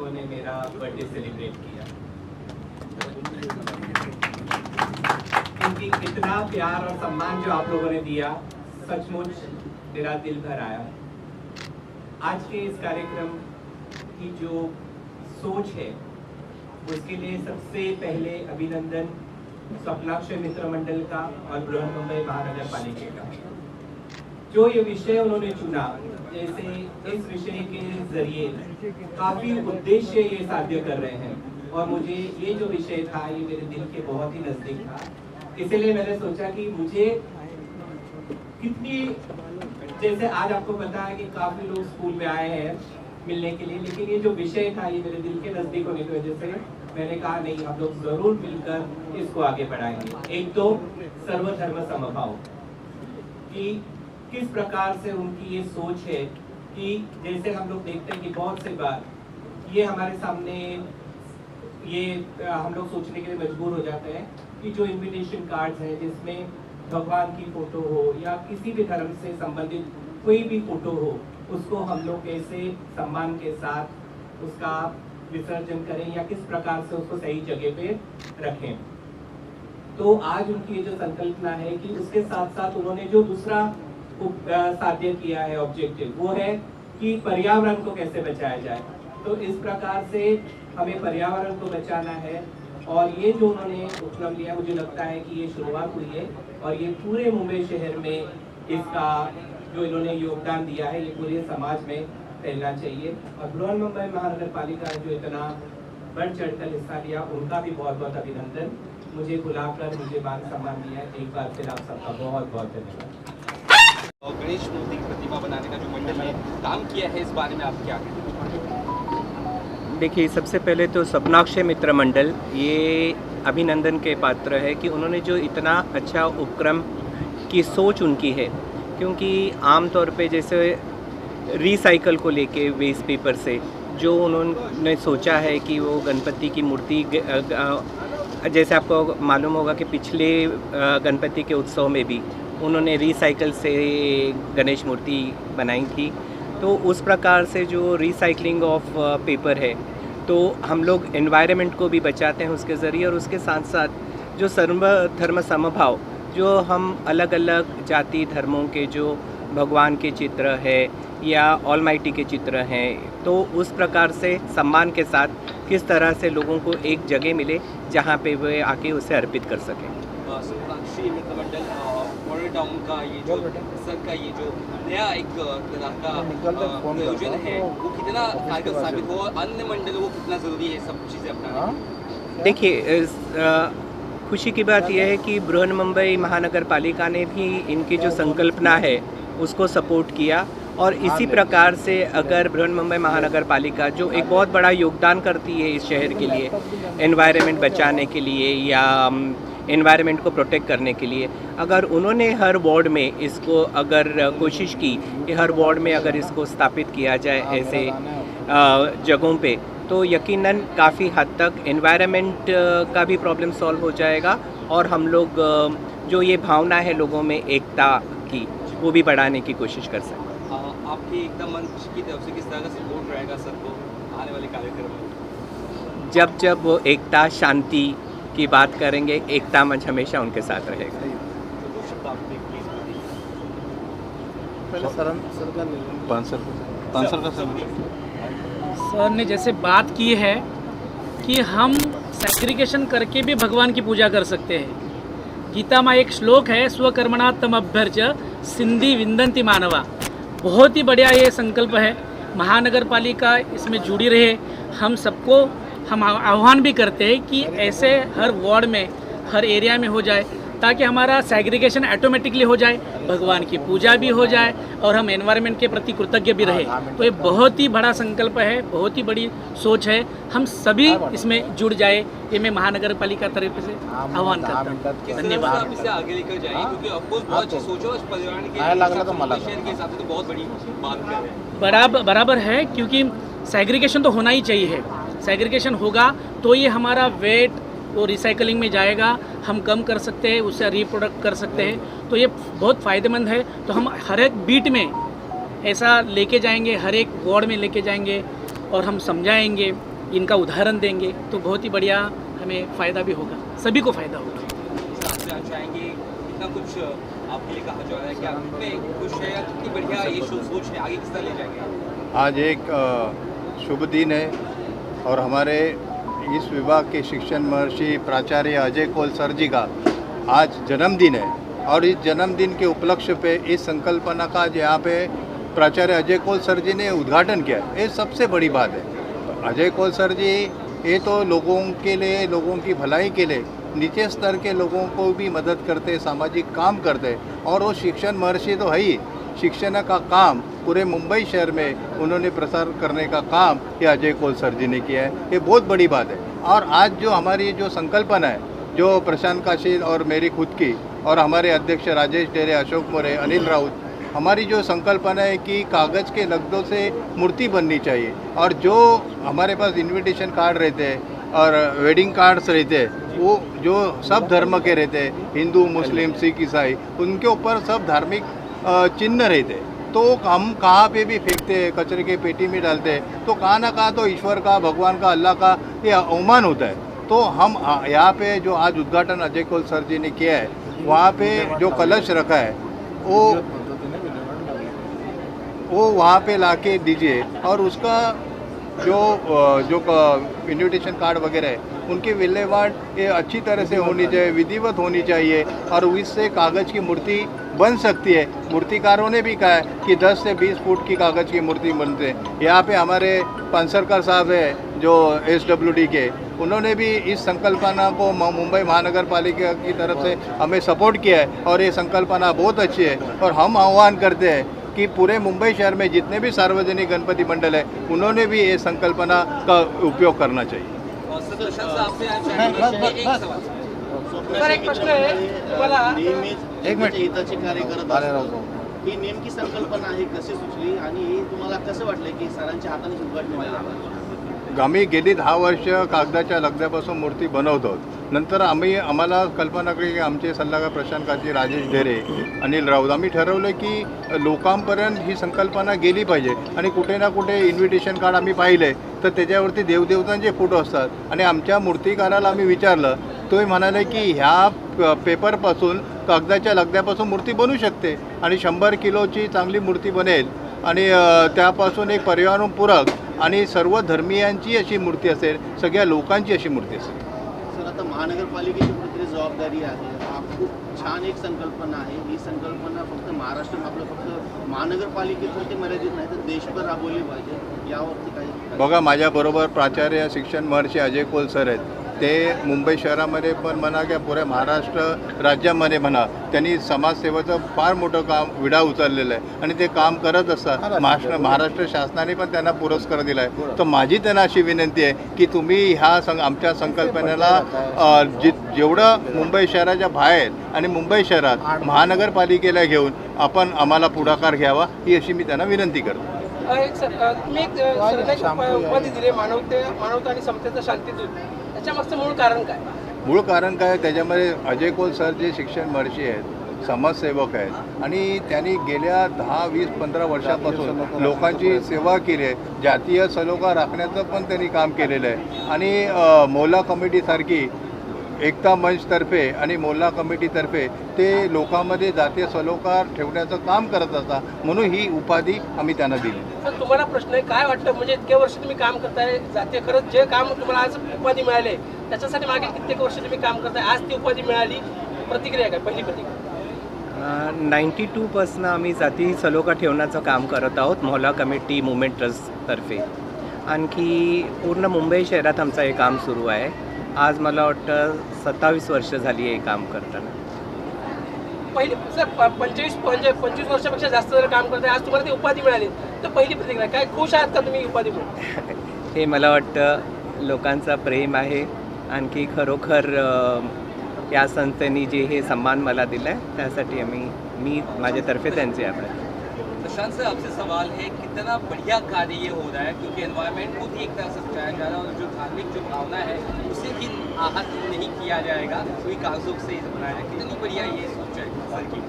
लोगों ने मेरा बर्थडे सेलिब्रेट किया, क्योंकि इतना प्यार और सम्मान जो आप लोगों ने दिया, सचमुच मेरा दिल भर आया। आज के इस कार्यक्रम की जो सोच है उसके लिए सबसे पहले अभिनंदन स्वप्नाक्षय मित्र मंडल का और बृहन्मुंबई महानगर पालिका का। जो ये विषय उन्होंने चुना, जैसे इस विषय के जरिए काफी उद्देश्य ये साध्य कर रहे हैं, और मुझे ये जो विषय था ये मेरे दिल के बहुत ही नजदीक था। इसलिए मैंने सोचा कि मुझे कितनी, जैसे आज आपको पता है कि काफी लोग स्कूल में आए हैं मिलने के लिए, लेकिन ये जो विषय था ये मेरे दिल के नजदीक होने की वजह से मैंने कहा नहीं, हम लोग जरूर मिलकर इसको आगे बढ़ाएंगे। एक तो सर्वधर्म समभाव कि किस प्रकार से उनकी ये सोच है कि जैसे हम लोग देखते हैं कि बहुत सी बार ये हमारे सामने ये हम लोग सोचने के लिए मजबूर हो जाते हैं कि जो इनविटेशन कार्ड्स हैं जिसमें भगवान की फोटो हो या किसी भी धर्म से संबंधित कोई भी फोटो हो, उसको हम लोग कैसे सम्मान के साथ उसका विसर्जन करें या किस प्रकार से उसको सही जगह पे रखें। तो आज उनकी ये जो संकल्पना है कि उसके साथ साथ उन्होंने जो दूसरा साध्य किया है, ऑब्जेक्टिव, वो है कि पर्यावरण को कैसे बचाया जाए। तो इस प्रकार से हमें पर्यावरण को बचाना है, और ये जो उन्होंने उपक्रम लिया, मुझे लगता है कि ये शुरुआत हुई है और ये पूरे मुंबई शहर में इसका जो इन्होंने योगदान दिया है ये पूरे समाज में फैलना चाहिए। और बृहन्मुंबई महानगर पालिका ने जो इतना बढ़ चढ़कर हिस्सा लिया, उनका भी बहुत बहुत अभिनंदन। मुझे बुलाकर मुझे मान सम्मान दिया है, एक बार फिर आप सबका बहुत बहुत धन्यवाद। और गणेश मूर्ति की प्रतिमा बनाने का जो मंडल ने काम किया है, इस बारे में आप क्या कहते हैं? देखिए, सबसे पहले तो स्वप्नाक्षय मित्र मंडल ये अभिनंदन के पात्र है कि उन्होंने जो इतना अच्छा उपक्रम की सोच उनकी है, क्योंकि आमतौर पे जैसे रिसाइकल को लेके वेस्ट पेपर से जो उन्होंने सोचा है कि वो गणपति की मूर्ति, जैसे आपको मालूम होगा कि पिछले गणपति के उत्सव में भी उन्होंने रिसाइकल से गणेश मूर्ति बनाई थी। तो उस प्रकार से जो रिसाइकलिंग ऑफ पेपर है, तो हम लोग एनवायरनमेंट को भी बचाते हैं उसके ज़रिए, और उसके साथ साथ जो सर्वधर्म समभाव, जो हम अलग अलग जाति धर्मों के जो भगवान के चित्र है या ऑलमाइटी के चित्र हैं, तो उस प्रकार से सम्मान के साथ किस तरह से लोगों को एक जगह मिले जहाँ पे वे आके उसे अर्पित कर सकें। स्वप्नाक्षय मित्र मंडल मॉडल टाउन का ये जो सर का ये जो नया एक तरह का प्रयोजन है, वो कितना कारगर साबित हो, और अन्य मंडलों को कितना ज़रूरी है सब चीज़ें अपनाना? देखिए, खुशी की बात यह है कि बृहन्मुंबई महानगर पालिका ने भी इनकी जो संकल्पना है उसको सपोर्ट किया, और इसी प्रकार से अगर बृहन्मुंबई महानगर पालिका जो एक बहुत बड़ा योगदान करती है इस शहर के लिए, एनवायरनमेंट बचाने के लिए या एनवायरनमेंट को प्रोटेक्ट करने के लिए, अगर उन्होंने हर वार्ड में इसको अगर कोशिश की कि हर वार्ड में अगर इसको स्थापित किया जाए ऐसे जगहों पे, तो यकीनन काफ़ी हद तक एनवायरनमेंट का भी प्रॉब्लम सॉल्व हो जाएगा, और हम लोग जो ये भावना है लोगों में एकता की, वो भी बढ़ाने की कोशिश कर सकते हैं। आपकी एकदम मंच की तरफ से किस तरह का सपोर्ट रहेगा सर को आने वाले कार्यक्रम में? जब जब वो एकता शांति की बात करेंगे, एकता मंच हमेशा उनके साथ रहेगा। सर ने जैसे बात की है कि हम सैक्रिफिकेशन करके भी भगवान की पूजा कर सकते हैं। गीता में एक श्लोक है, स्वकर्मणा तम अभ्यर्च्य सिद्धि विन्दन्ति मानवा। बहुत ही बढ़िया ये संकल्प है, महानगर पालिका इसमें जुड़ी रहे। हम सबको हम आह्वान भी करते हैं कि ऐसे हर वार्ड में, हर एरिया में हो जाए, ताकि हमारा सेग्रीगेशन ऑटोमेटिकली हो जाए, भगवान की पूजा भी हो जाए और हम एनवायरनमेंट के प्रति कृतज्ञ भी रहे। तो ये बहुत ही बड़ा संकल्प है, बहुत ही बड़ी सोच है, हम सभी इसमें जुड़ जाए, ये मैं महानगर पालिका तरफ से आह्वान करता हूँ। धन्यवाद। आप इसे आगे लेकर जाएं, क्योंकि ऑफकोर्स बहुत अच्छी सोचो, पर्यावरण के शहर के हिसाब से तो बहुत बड़ी बात कर रहे हैं। बराबर है, क्योंकि सेग्रीगेशन तो होना ही चाहिए। सेग्रीगेशन होगा तो ये हमारा वेट वो रिसाइकलिंग में जाएगा, हम कम कर सकते हैं, उससे रिप्रोडक्ट कर सकते हैं, तो ये बहुत फ़ायदेमंद है। तो हम हर एक बीट में ऐसा लेके जाएंगे, हर एक वार्ड में लेके जाएंगे और हम समझाएंगे इनका उदाहरण देंगे तो बहुत ही बढ़िया हमें फ़ायदा भी होगा, सभी को फ़ायदा होगा। आपसे आप चाहेंगे इतना कुछ आपके लिए कहा जा रहा है कि आप कितने खुश हैं, कितनी बढ़िया ये सोच है, आगे किस तरह ले जाएंगे? आज एक शुभ दिन है और हमारे इस विभाग के शिक्षण महर्षि प्राचार्य अजय कोल सर जी का आज जन्मदिन है और इस जन्मदिन के उपलक्ष्य पे इस संकल्पना का यहाँ पे प्राचार्य अजय कोल सर जी ने उद्घाटन किया। ये सबसे बड़ी बात है। अजय कोल सर जी ये तो लोगों के लिए, लोगों की भलाई के लिए नीचे स्तर के लोगों को भी मदद करते, सामाजिक काम करते और वो शिक्षण महर्षि तो है ही। शिक्षण का काम पूरे मुंबई शहर में उन्होंने प्रसार करने का काम ये अजय कोल सर जी ने किया है। ये बहुत बड़ी बात है। और आज जो हमारी जो संकल्पना है, जो प्रशांत काशील और मेरी खुद की और हमारे अध्यक्ष राजेश डेरे, अशोक मोरे, अनिल राउत, हमारी जो संकल्पना है कि कागज़ के लगदों से मूर्ति बननी चाहिए और जो हमारे पास इनविटेशन कार्ड रहते हैं और वेडिंग कार्ड्स रहते हैं वो जो सब धर्म के रहते हैं, हिंदू, मुस्लिम, सिख, ईसाई, उनके ऊपर सब धार्मिक चिन्ह रहते हैं। तो हम कहाँ पे भी फेंकते हैं, कचरे के पेटी में डालते हैं, तो कहाँ ना कहाँ तो ईश्वर का, भगवान का, अल्लाह का ये अवमान होता है। तो हम यहाँ पे जो आज उद्घाटन अजय कोल सर जी ने किया है, वहाँ पे जो कलश रखा है वो वहाँ पे लाके दीजिए और उसका जो इन्विटेशन कार्ड वगैरह है उनकी विल्हेवाट ये अच्छी तरह से होनी चाहिए, विधिवत होनी चाहिए और इससे कागज़ की मूर्ति बन सकती है। मूर्तिकारों ने भी कहा है कि 10 से 20 फुट की कागज़ की मूर्ति बनते हैं। यहाँ पे हमारे पानसरकर साहब है जो SWD के, उन्होंने भी इस संकल्पना को मुंबई महानगर पालिका की तरफ से हमें सपोर्ट किया है और ये संकल्पना बहुत अच्छी है। और हम आह्वान करते हैं कि पूरे मुंबई शहर में जितने भी सार्वजनिक गणपति मंडल है उन्होंने भी ये संकल्पना का उपयोग करना चाहिए। सर एक प्रश्न आहे तुम्हाला, एक मिनिट, हिताचे कार्य करत असतो ही नेमकी संकल्पना आहे, कशी सुचली आणि हे तुम्हाला कसं वाटलं की सरांच्या हाताने उद्घाटन व्हायला हवं? आम्ही गेली 10 वर्ष कागदाच्या लगद्यापासून मूर्ती बनवतो। नंतर आम्हाला कल्पना केली की आमचे सल्लागार प्रशांत काशी, राजेश डेरे, अनिल राऊत, आम्ही ठरवलं की लोकांपर्यंत ही संकल्पना गेली पाहिजे आणि कुठे ना कुठे इन्व्हिटेशन कार्ड आम्ही पाहिले तर त्याच्यावरती देवदेवतांचे फोटो असतात आणि आमच्या मूर्तिकाराला आम्ही विचारलं, तो म्हणाले की ह्या पेपरपासून, कागदाच्या लगद्यापासून मूर्ती बनू शकते आणि 100 किलोची चांगली मूर्ती बनेल आणि त्यापासून एक पर्यावरणपूरक आणि सर्व धर्मीयांची अशी मूर्ती असेल, सगळ्या लोकांची अशी मूर्ती असेल। सर आता महानगरपालिकेची कुठेतरी जबाबदारी आहे, हा खूप छान एक संकल्पना आहे। ही संकल्पना फक्त महाराष्ट्र, आपलं फक्त महानगरपालिकेपुरती मर्यादित नाही तर देशभर राबवली पाहिजे, यावरती काही? बघा, माझ्याबरोबर प्राचार्य शिक्षण महर्षी अजय कोल सर आहेत। ते मुंबई शहरामध्ये पण म्हणा किंवा पुऱ्या महाराष्ट्र राज्यामध्ये म्हणा, त्यांनी समाजसेवेचं फार मोठं काम, विडा उचललेलं आहे आणि ते काम करत असतात। महाराष्ट्र शासनाने पण त्यांना पुरस्कार दिला आहे। तर माझी त्यांना अशी विनंती आहे की तुम्ही ह्या आमच्या संकल्पनेला जेवढं मुंबई शहराच्या बाहेर आणि मुंबई शहरात महानगरपालिकेला घेऊन आपण आम्हाला पुढाकार घ्यावा, ही अशी मी त्यांना विनंती करतो। एक सर तुम्ही एक उपाधी दिली, मानवता आणि समतेचा शांतीदूत, त्याच्यामागचं मूळ कारण काय? मूळ कारण काय, त्याच्यामध्ये अजय कोल सर जे शिक्षण महर्षी आहेत, समाजसेवक आहेत आणि त्यांनी गेल्या 10, 20, 15 वर्षापासून लोकांची सेवा केली आहे। जातीय सलोखा राखण्याचं पण त्यांनी काम केलेलं आहे आणि मोहल्ला कमिटीसारखी एकता मंचतर्फे आणि मोहल्ला कमिटीतर्फे ते लोकांमध्ये जातीय सलोखा ठेवण्याचं काम करत असतात, म्हणून ही उपाधी आम्ही त्यांना दिली। तर तुम्हाला प्रश्न आहे, काय वाटतं, म्हणजे इतक्या वर्ष तुम्ही काम करताय, जातीय खरंच जे काम तुम्हाला आज उपाधी मिळाली त्याच्यासाठी मागे कित्येक वर्ष तुम्ही काम करताय, आज ती उपाधी मिळाली, प्रतिक्रिया काय? पहिली प्रतिक्रिया 92 पासून आम्ही जाती सलोखा ठेवण्याचं काम करत आहोत मोहल्ला कमिटी मुवमेंट ट्रस्टतर्फे। आणखी पूर्ण मुंबई शहरात आमचं हे काम सुरू आहे। आज मला वाटतं 27 वर्ष झाली हे काम करताना। पहिली सर 25 वर्षापेक्षा जास्त जर काम करताय, आज तुम्हाला ती उपाधी मिळाली, तर पहिली प्रतिक्रिया काय? खुश आहात का तुम्ही उपाधी मिळून? हे मला वाटतं लोकांचा प्रेम आहे। आणखी खरोखर या संस्थेने जे हे सम्मान मला दिला आहे त्यासाठी मी माझ्यातर्फे त्यांचे आभार। प्रशांत सर, आपसे सवाल है, कितना बढ़िया कार्य ये हो रहा है, क्योंकि एनवायरनमेंट को भी एक तरह से बचाया जा रहा है और जो धार्मिक जो भावना है उसे भी आहत नहीं किया जाएगा, कोई कागजों से ही बनाया जाए। कितनी बढ़िया ये सोच है सर की।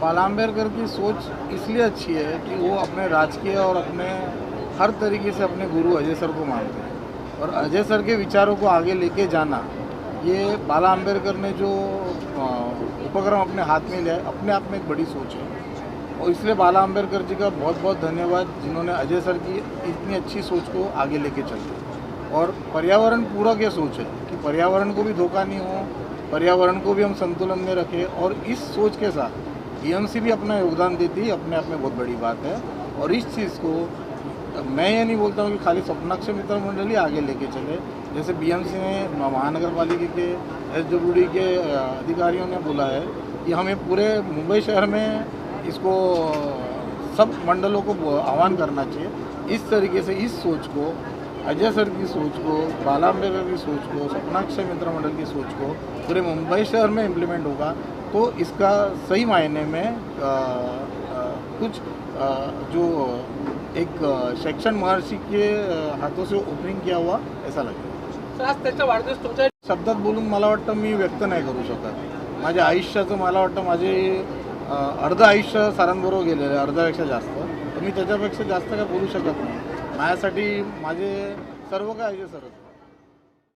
पालाम्बेरकर की सोच इसलिए अच्छी है कि वो अपने राजकीय और अपने हर तरीके से अपने गुरु अजय सर को मानते हैं और अजय सर के विचारों को आगे लेके जाना, ये बाला अम्बेडकर ने जो उपक्रम अपने हाथ में लिया है, अपने आप में एक बड़ी सोच है। और इसलिए बाला अम्बेडकर जी का बहुत बहुत धन्यवाद, जिन्होंने अजय सर की इतनी अच्छी सोच को आगे लेके चलते। और पर्यावरण पूरक ये सोच है कि पर्यावरण को भी धोखा नहीं हो, पर्यावरण को भी हम संतुलन में रखें, और इस सोच के साथ बीएमसी भी अपना योगदान देती है, अपने आप में बहुत बड़ी बात है। और इस चीज़ को मैं ये नहीं बोलता हूँ कि खाली स्वप्नाक्ष मित्र मंडल ही आगे लेके चले। जैसे बीएमसी ने, महानगर पालिका के एसडब्ल्यूडी के अधिकारियों ने बोला है कि हमें पूरे मुंबई शहर में इसको सब मंडलों को आह्वान करना चाहिए। इस तरीके से इस सोच को, अजय सर की सोच को, बाला अम्बेडकर की सोच को, स्वप्नाक्ष मित्र मंडल की सोच को पूरे मुंबई शहर में इम्प्लीमेंट होगा तो इसका सही मायने में कुछ जो एक शिक्षण महर्षी के हाथों से ओपनिंग किया हुआ ऐसा लगेल। सर, आज त्याचा वाढदिवस तुमच्या शब्दात बोलून मला वाटतं मी व्यक्त नाही करू शकत। माझ्या आयुष्याचं मला वाटतं माझे अर्ध आयुष्य सरांबरोबर गेलेलं आहे, अर्ध्यापेक्षा जास्त, तर मी त्याच्यापेक्षा जास्त काय बोलू शकत नाही। माझ्यासाठी माझे सर्व काय अजय सरच